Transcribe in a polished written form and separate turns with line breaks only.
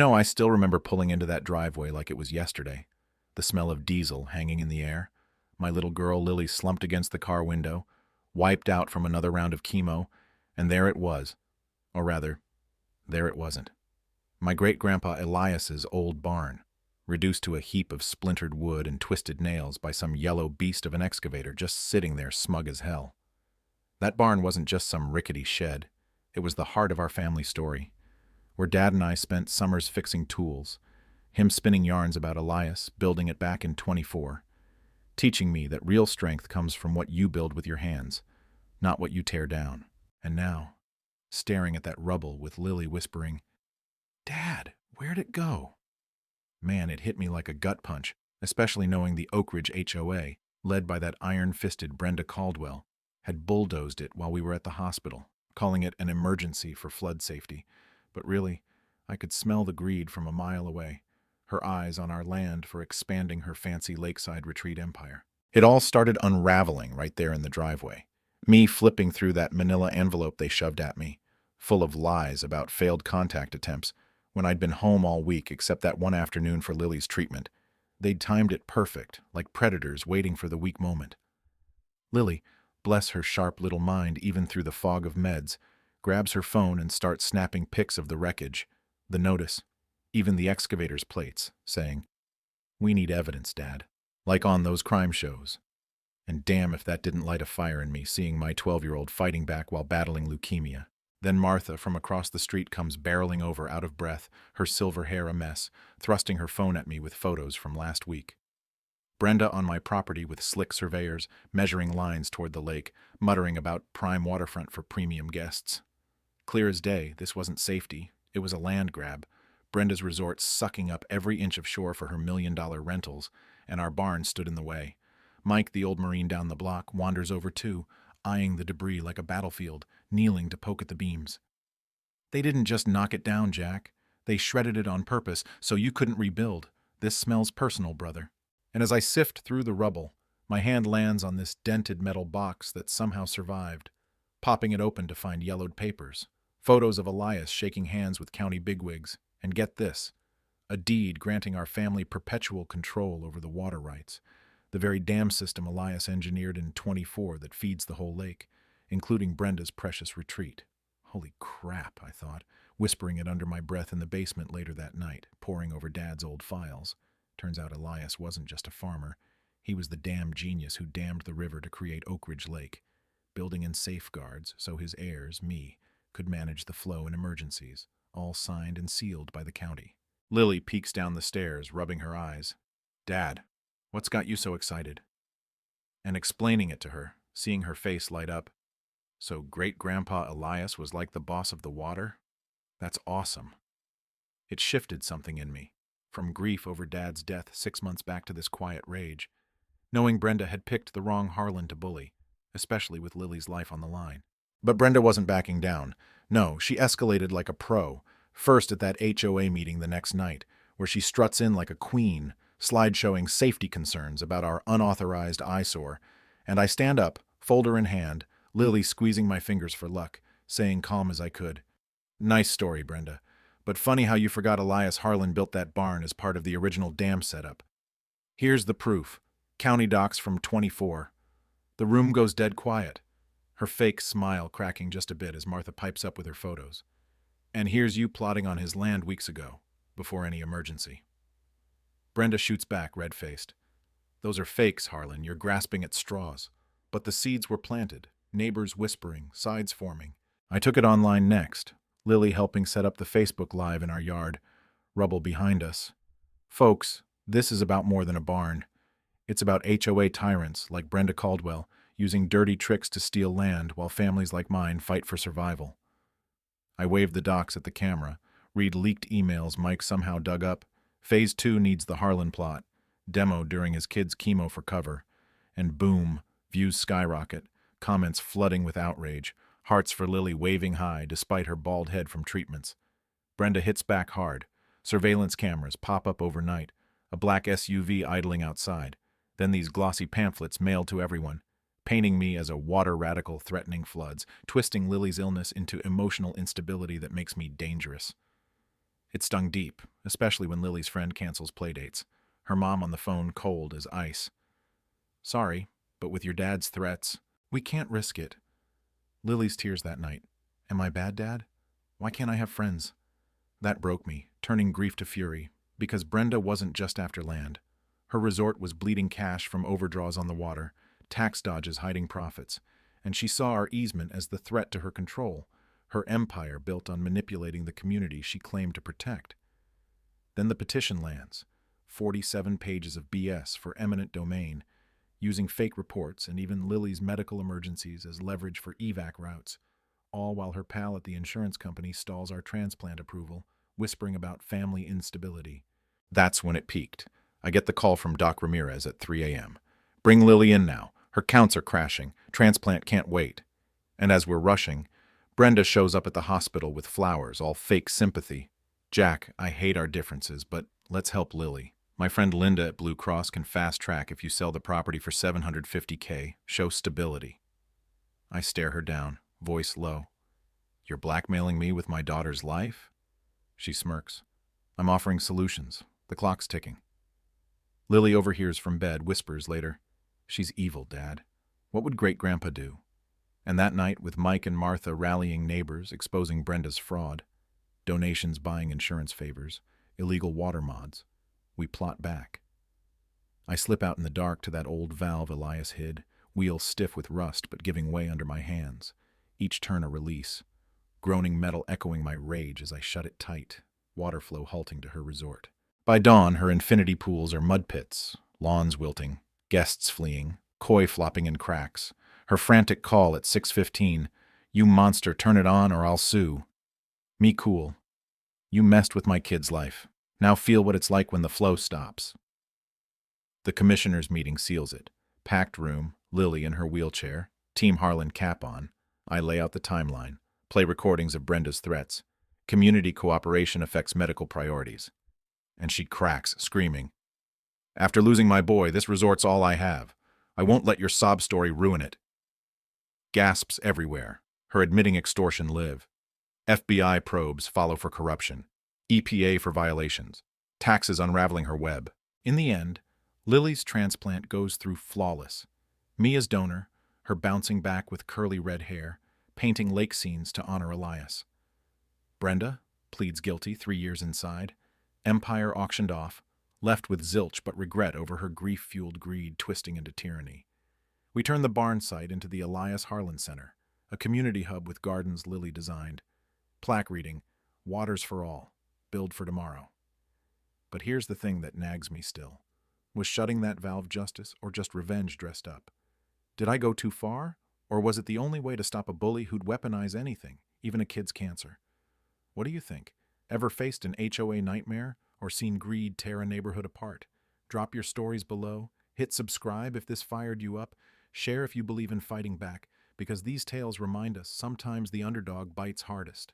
I still remember pulling into that driveway like it was yesterday. The smell of diesel hanging in the air. My little girl Lily slumped against the car window, wiped out from another round of chemo, and there it was. Or rather, there it wasn't. My great-grandpa Elias's old barn, reduced to a heap of splintered wood and twisted nails by some yellow beast of an excavator just sitting there smug as hell. That barn wasn't just some rickety shed. It was the heart of our family story, where Dad and I spent summers fixing tools, him spinning yarns about Elias, building it back in 24, teaching me that real strength comes from what you build with your hands, not what you tear down. And now, staring at that rubble with Lily whispering, "Dad, where'd it go?" Man, it hit me like a gut punch, especially knowing the Oak Ridge HOA, led by that iron-fisted Brenda Caldwell, had bulldozed it while we were at the hospital, calling it an emergency for flood safety. But really, I could smell the greed from a mile away, her eyes on our land for expanding her fancy lakeside retreat empire. It all started unraveling right there in the driveway. Me flipping through that manila envelope they shoved at me, full of lies about failed contact attempts, when I'd been home all week except that one afternoon for Lily's treatment. They'd timed it perfect, like predators waiting for the weak moment. Lily, bless her sharp little mind even through the fog of meds, grabs her phone and starts snapping pics of the wreckage, the notice, even the excavator's plates, saying, "We need evidence, Dad," like on those crime shows. And damn if that didn't light a fire in me seeing my 12-year-old fighting back while battling leukemia. Then Martha from across the street comes barreling over out of breath, her silver hair a mess, thrusting her phone at me with photos from last week. Brenda on my property with slick surveyors, measuring lines toward the lake, muttering about prime waterfront for premium guests. Clear as day, this wasn't safety, it was a land grab. Brenda's resort sucking up every inch of shore for her $1 million rentals, and our barn stood in the way. Mike, the old Marine down the block, wanders over too, eyeing the debris like a battlefield, kneeling to poke at the beams. "They didn't just knock it down, Jack. They shredded it on purpose, so you couldn't rebuild. This smells personal, brother." And as I sift through the rubble, my hand lands on this dented metal box that somehow survived, popping it open to find yellowed papers, photos of Elias shaking hands with county bigwigs, and get this, a deed granting our family perpetual control over the water rights, the very dam system Elias engineered in 24 that feeds the whole lake, including Brenda's precious retreat. Holy crap, I thought, whispering it under my breath in the basement later that night, poring over Dad's old files. Turns out Elias wasn't just a farmer. He was the dam genius who dammed the river to create Oak Ridge Lake, building in safeguards so his heirs, me, could manage the flow in emergencies, all signed and sealed by the county. Lily peeks down the stairs, rubbing her eyes. "Dad, what's got you so excited?" And explaining it to her, seeing her face light up. So great-grandpa Elias was like the boss of the water? That's awesome. It shifted something in me, from grief over Dad's death 6 months back to this quiet rage, knowing Brenda had picked the wrong Harlan to bully, especially with Lily's life on the line. But Brenda wasn't backing down. No, she escalated like a pro, first at that HOA meeting the next night, where she struts in like a queen, slide-showing safety concerns about our unauthorized eyesore, and I stand up, folder in hand, Lily squeezing my fingers for luck, saying calm as I could, "Nice story, Brenda, but funny how you forgot Elias Harlan built that barn as part of the original dam setup. Here's the proof. County docs from 24. The room goes dead quiet, her fake smile cracking just a bit as Martha pipes up with her photos. And here's you plotting on his land weeks ago, before any emergency." Brenda shoots back, red-faced. "Those are fakes, Harlan. You're grasping at straws." But the seeds were planted, neighbors whispering, sides forming. I took it online next, Lily helping set up the Facebook Live in our yard, rubble behind us. Folks, this is about more than a barn. It's about HOA tyrants like Brenda Caldwell using dirty tricks to steal land while families like mine fight for survival. I wave the docs at the camera, read leaked emails Mike somehow dug up. Phase 2 needs the Harlan plot, demo during his kid's chemo for cover, and boom, views skyrocket, comments flooding with outrage, hearts for Lily waving high despite her bald head from treatments. Brenda hits back hard. Surveillance cameras pop up overnight, a black SUV idling outside, then these glossy pamphlets mailed to everyone, painting me as a water radical threatening floods, twisting Lily's illness into emotional instability that makes me dangerous. It stung deep, especially when Lily's friend cancels playdates. Her mom on the phone cold as ice. Sorry, but with your dad's threats, we can't risk it. Lily's tears that night. Am I bad, Dad? Why can't I have friends? That broke me, turning grief to fury, because Brenda wasn't just after land. Her resort was bleeding cash from overdraws on the water, tax dodges hiding profits, and she saw our easement as the threat to her control, her empire built on manipulating the community she claimed to protect. Then the petition lands, 47 pages of BS for eminent domain, using fake reports and even Lily's medical emergencies as leverage for evac routes, all while her pal at the insurance company stalls our transplant approval, whispering about family instability. That's when it peaked. I get the call from Doc Ramirez at 3 a.m. Bring Lily in now. Her counts are crashing. Transplant can't wait. And as we're rushing, Brenda shows up at the hospital with flowers, all fake sympathy. Jack, I hate our differences, but let's help Lily. My friend Linda at Blue Cross can fast track if you sell the property for $750K. Show stability. I stare her down, voice low. You're blackmailing me with my daughter's life? She smirks. I'm offering solutions. The clock's ticking. Lily overhears from bed, whispers later. She's evil, Dad. What would Great-Grandpa do? And that night, with Mike and Martha rallying neighbors, exposing Brenda's fraud, donations buying insurance favors, illegal water mods, we plot back. I slip out in the dark to that old valve Elias hid, wheel stiff with rust but giving way under my hands, each turn a release, groaning metal echoing my rage as I shut it tight, water flow halting to her resort. By dawn, her infinity pools are mud pits, lawns wilting, guests fleeing, koi flopping in cracks. Her frantic call at 6:15, you monster, turn it on or I'll sue. Me cool. You messed with my kid's life. Now feel what it's like when the flow stops. The commissioners' meeting seals it. Packed room, Lily in her wheelchair, Team Harlan cap on. I lay out the timeline, play recordings of Brenda's threats. Community cooperation affects medical priorities. And she cracks, screaming. After losing my boy, this resort's all I have. I won't let your sob story ruin it. Gasps everywhere. Her admitting extortion live. FBI probes follow for corruption. EPA for violations. Taxes unraveling her web. In the end, Lily's transplant goes through flawless. Me as donor, her bouncing back with curly red hair, painting lake scenes to honor Elias. Brenda pleads guilty 3 years inside. Empire auctioned off, left with zilch but regret over her grief-fueled greed twisting into tyranny. We turn the barn site into the Elias Harlan Center, a community hub with gardens Lily designed. Plaque reading, Waters for All, Build for Tomorrow. But here's the thing that nags me still. Was shutting that valve justice or just revenge dressed up? Did I go too far, or was it the only way to stop a bully who'd weaponize anything, even a kid's cancer? What do you think? Ever faced an HOA nightmare or seen greed tear a neighborhood apart? Drop your stories below, hit subscribe if this fired you up, share if you believe in fighting back, because these tales remind us sometimes the underdog bites hardest.